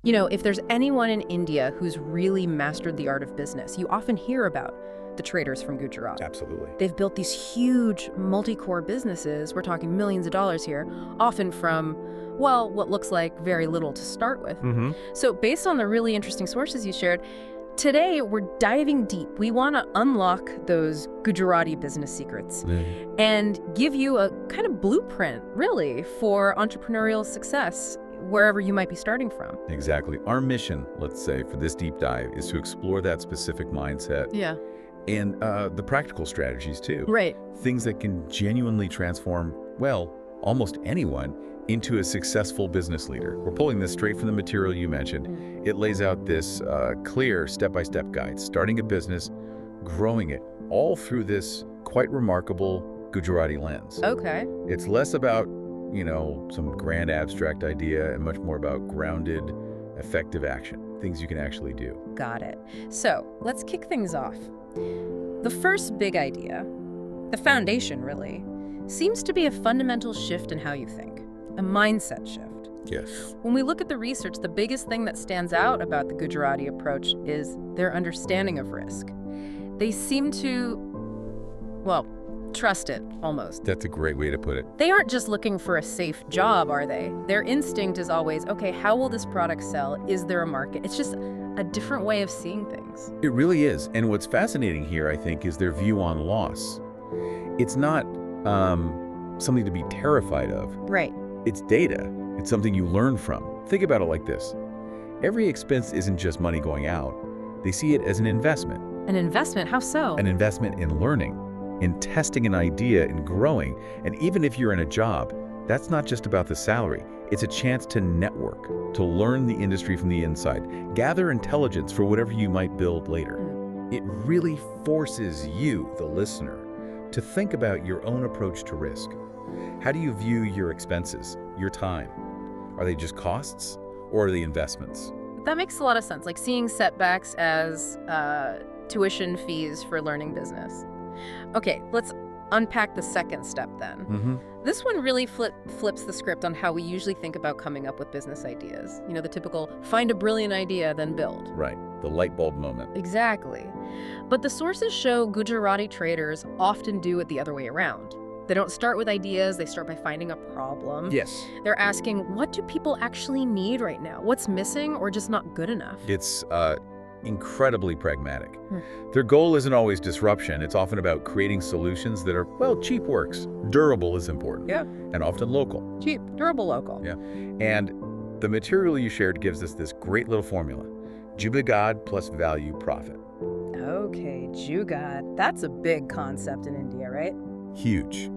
You know, if there's anyone in India who's really mastered the art of business, you often hear about the traders from Gujarat. Absolutely. They've built these huge multi-core businesses, we're talking millions of dollars here, often from, well, what looks like very little to start with. So based on the really interesting sources you shared, today we're diving deep. We want to unlock those Gujarati business secrets and give you a kind of blueprint, really, for entrepreneurial success wherever you might be starting from. Exactly. Our mission, let's say, for this deep dive is to explore that specific mindset. Yeah. And the practical strategies, too. Right. Things that can genuinely transform, well, almost anyone into a successful business leader. We're pulling this straight from the material you mentioned. It lays out this clear step-by-step guide, starting a business, growing it, all through this quite remarkable Gujarati lens. Okay. It's less about, you know, some grand abstract idea and much more about grounded, effective action, things you can actually do. Got it. So let's kick things off. The first big idea, the foundation really, seems to be a fundamental shift in how you think, a mindset shift. Yes. When we look at the research, the biggest thing that stands out about the Gujarati approach is their understanding of risk. They seem to, well, trust it, almost. That's a great way to put it. They aren't just looking for a safe job, are they? Their instinct is always, okay, how will this product sell? Is there a market? It's just a different way of seeing things. It really is. And what's fascinating here, I think, is their view on loss. It's not something to be terrified of. Right. It's data. It's something you learn from. Think about it like this. Every expense isn't just money going out. They see it as an investment. An investment? How so? An investment in learning, in testing an idea, in growing. And even if you're in a job, that's not just about the salary. It's a chance to network, to learn the industry from the inside, gather intelligence for whatever you might build later. It really forces you, the listener, to think about your own approach to risk. How do you view your expenses, your time? Are they just costs or are they investments? That makes a lot of sense, like seeing setbacks as tuition fees for learning business. Okay, let's unpack the second step then. This one really flips the script on how we usually think about coming up with business ideas. You know, the typical find a brilliant idea, then build. Right, the light bulb moment. Exactly. But the sources show Gujarati traders often do it the other way around. They don't start with ideas, they start by finding a problem. Yes. They're asking, what do people actually need right now? What's missing or just not good enough? It's incredibly pragmatic. Their goal isn't always disruption. It's often about creating solutions that are, well, cheap works. Durable is important. Yeah. And often local. Cheap, durable, local. Yeah. And the material you shared gives us this great little formula. Jugaad plus value profit. Okay, Jugaad. That's a big concept in India, right? Huge.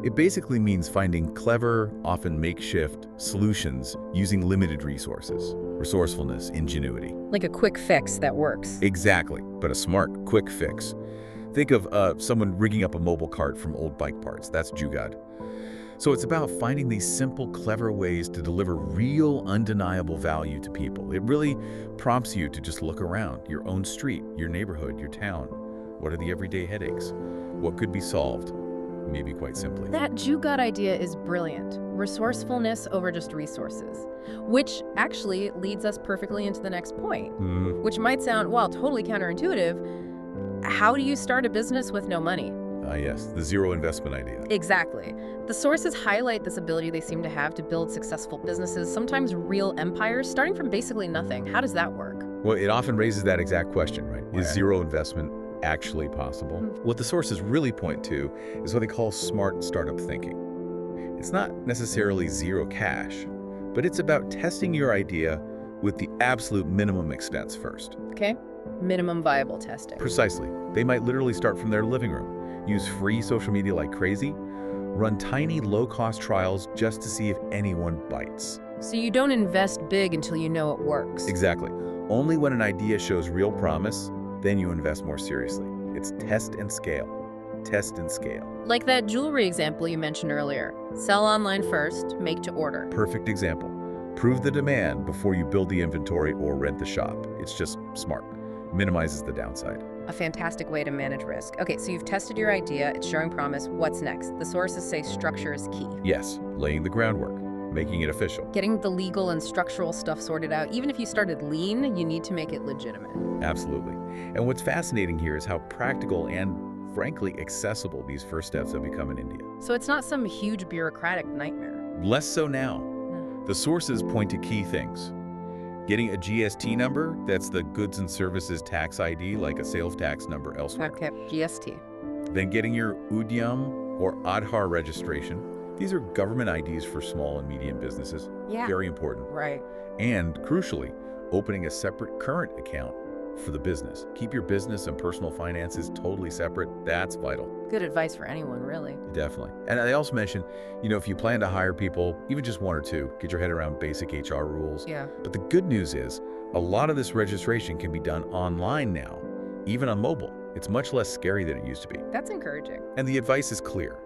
It basically means finding clever, often makeshift solutions using limited resources. Resourcefulness, ingenuity. Like a quick fix that works. Exactly, but a smart, quick fix. Think of someone rigging up a mobile cart from old bike parts. That's Jugaad. So it's about finding these simple, clever ways to deliver real, undeniable value to people. It really prompts you to just look around, your own street, your neighborhood, your town. What are the everyday headaches? What could be solved? Maybe quite simply. That Jugaad idea is brilliant. Resourcefulness over just resources. Which actually leads us perfectly into the next point, which might sound, well, totally counterintuitive. How do you start a business with no money? Yes, the zero investment idea. Exactly. The sources highlight this ability they seem to have to build successful businesses, sometimes real empires, starting from basically nothing. How does that work? Well, it often raises that exact question, right? Is zero investment actually possible? What the sources really point to is what they call smart startup thinking. It's not necessarily zero cash, but it's about testing your idea with the absolute minimum expense first. Okay. Minimum viable testing. Precisely. They might literally start from their living room, use free social media like crazy, run tiny low-cost trials just to see if anyone bites. So you don't invest big until you know it works. Exactly. Only when an idea shows real promise, then you invest more seriously. It's test and scale. Test and scale. Like that jewelry example you mentioned earlier. Sell online first, make to order. Perfect example. Prove the demand before you build the inventory or rent the shop. It's just smart. Minimizes the downside. A fantastic way to manage risk. Okay, so you've tested your idea, it's showing promise. What's next? The sources say structure is key. Yes, laying the groundwork. making it official. Getting the legal and structural stuff sorted out. Even if you started lean, you need to make it legitimate. Absolutely. And what's fascinating here is how practical and, frankly, accessible these first steps have become in India. So it's not some huge bureaucratic nightmare. Less so now. The sources point to key things. Getting a GST number, that's the Goods and Services Tax ID, like a sales tax number elsewhere. Okay, GST. Then getting your Udyam or Aadhaar registration. These are government IDs for small and medium businesses. Yeah. Very important. Right. And crucially, opening a separate current account for the business. Keep your business and personal finances totally separate. That's vital. Good advice for anyone, really. Definitely. And I also mentioned, if you plan to hire people, even just one or two, get your head around basic HR rules. Yeah. But the good news is, a lot of this registration can be done online now, even on mobile. It's much less scary than it used to be. That's encouraging. And the advice is clear.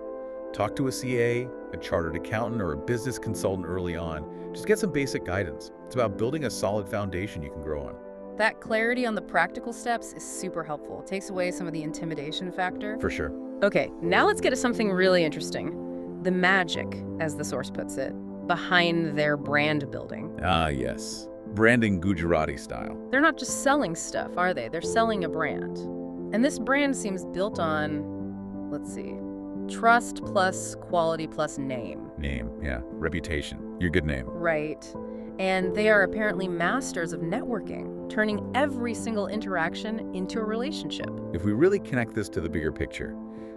Talk to a CA, a chartered accountant, or a business consultant early on. Just get some basic guidance. It's about building a solid foundation you can grow on. That clarity on the practical steps is super helpful. It takes away some of the intimidation factor. For sure. Okay, now let's get to something really interesting. The magic, as the source puts it, behind their brand building. Ah, yes. Branding Gujarati style. They're not just selling stuff, are they? They're selling a brand. And this brand seems built on, let's see, trust plus quality plus name. Name, yeah. Reputation. Your good name. Right. And they are apparently masters of networking, turning every single interaction into a relationship. If we really connect this to the bigger picture,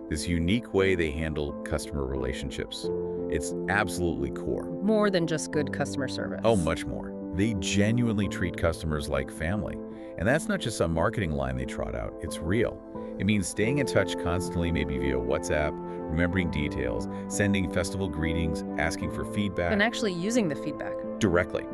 this unique way they handle customer relationships, it's absolutely core. More than just good customer service. Oh, much more. They genuinely treat customers like family. And that's not just some marketing line they trot out, it's real. It means staying in touch constantly, maybe via WhatsApp, remembering details, sending festival greetings, asking for feedback. And actually using the feedback. Directly.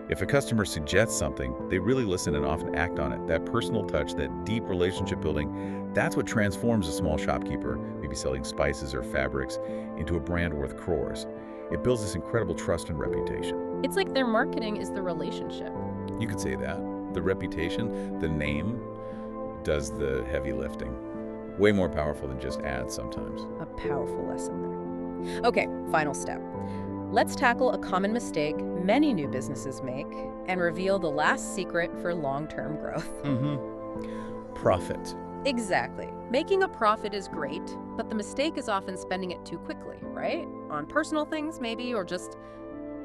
If a customer suggests something, they really listen and often act on it. That personal touch, that deep relationship building, that's what transforms a small shopkeeper, maybe selling spices or fabrics, into a brand worth crores. It builds this incredible trust and reputation. It's like their marketing is the relationship. You could say that. The reputation, the name, does the heavy lifting. Way more powerful than just ads sometimes. A powerful lesson there. Okay, final step. Let's tackle a common mistake many new businesses make and reveal the last secret for long-term growth. Profit. Exactly. Making a profit is great, but the mistake is often spending it too quickly, right? On personal things maybe, or just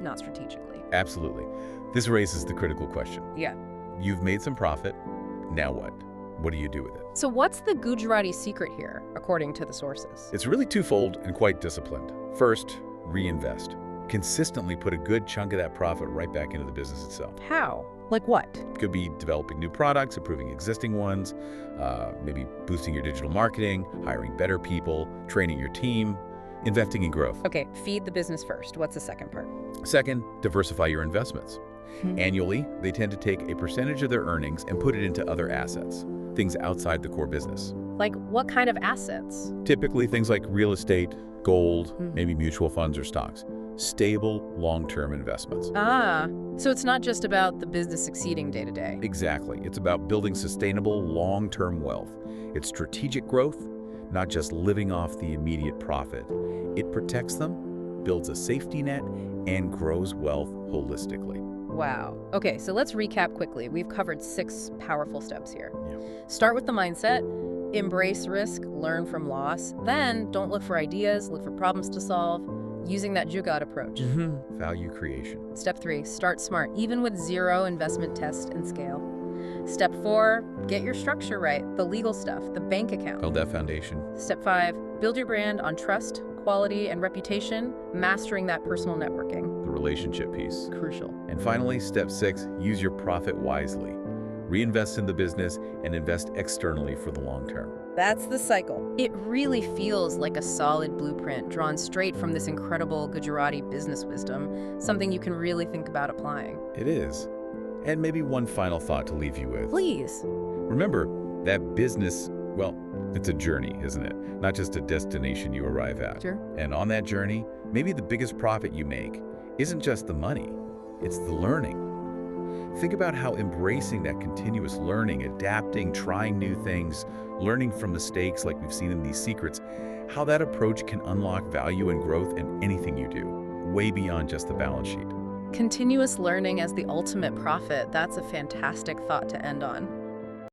not strategically. Absolutely. This raises the critical question. Yeah. You've made some profit. Now what? What do you do with it? So what's the GUjRati secret here, according to the sources? It's really twofold and quite disciplined. First, reinvest. Consistently put a good chunk of that profit right back into the business itself. How? Like what? Could be developing new products, improving existing ones, maybe boosting your digital marketing, hiring better people, training your team, investing in growth. Okay, feed the business first. What's the second part? Second, diversify your investments. Annually, they tend to take a percentage of their earnings and put it into other assets, things outside the core business. Like what kind of assets? Typically things like real estate, gold, maybe mutual funds or stocks. Stable, long-term investments. Ah, so it's not just about the business succeeding day to day. Exactly. It's about building sustainable, long-term wealth. It's strategic growth, not just living off the immediate profit. It protects them, builds a safety net, and grows wealth holistically. Wow. Okay, so let's recap quickly. We've covered 6 powerful steps here. Yeah. Start with the mindset, embrace risk, learn from loss. Then don't look for ideas, look for problems to solve, using that GUjRati approach. Value creation. Step 3, start smart, even with 0 investment, test and scale. Step 4, get your structure right, the legal stuff, the bank account. Build that foundation. Step 5, build your brand on trust, quality, and reputation, mastering that personal networking. The relationship piece. Crucial. And finally, step 6, use your profit wisely. Reinvest in the business and invest externally for the long term. That's the cycle. It really feels like a solid blueprint drawn straight from this incredible GUjRati business wisdom, something you can really think about applying. It is. And maybe one final thought to leave you with. Please. Remember, that business, well, it's a journey, isn't it? Not just a destination you arrive at. Sure. And on that journey, maybe the biggest profit you make isn't just the money, it's the learning. Think about how embracing that continuous learning, adapting, trying new things, learning from mistakes like we've seen in these secrets, how that approach can unlock value and growth in anything you do. way beyond just the balance sheet. Continuous learning as the ultimate profit. That's a fantastic thought to end on.